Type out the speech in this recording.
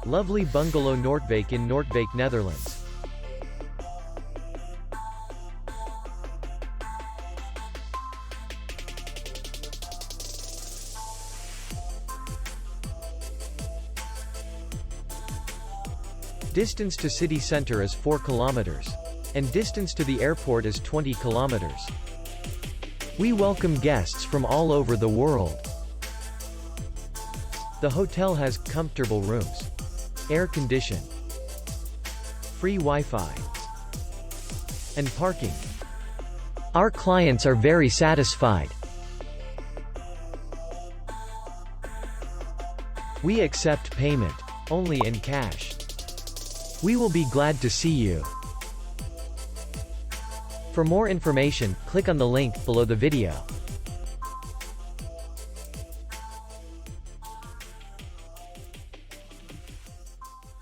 Lovely Bungalow Noordwijk in Noordwijk, Netherlands. Distance to city center is 4 kilometers. And distance to the airport is 20 kilometers. We welcome guests from all over the world. The hotel has comfortable rooms, air condition, free Wi-Fi, and parking. Our clients are very satisfied. We accept payment only in cash. We will be glad to see you. For more information, click on the link below the video.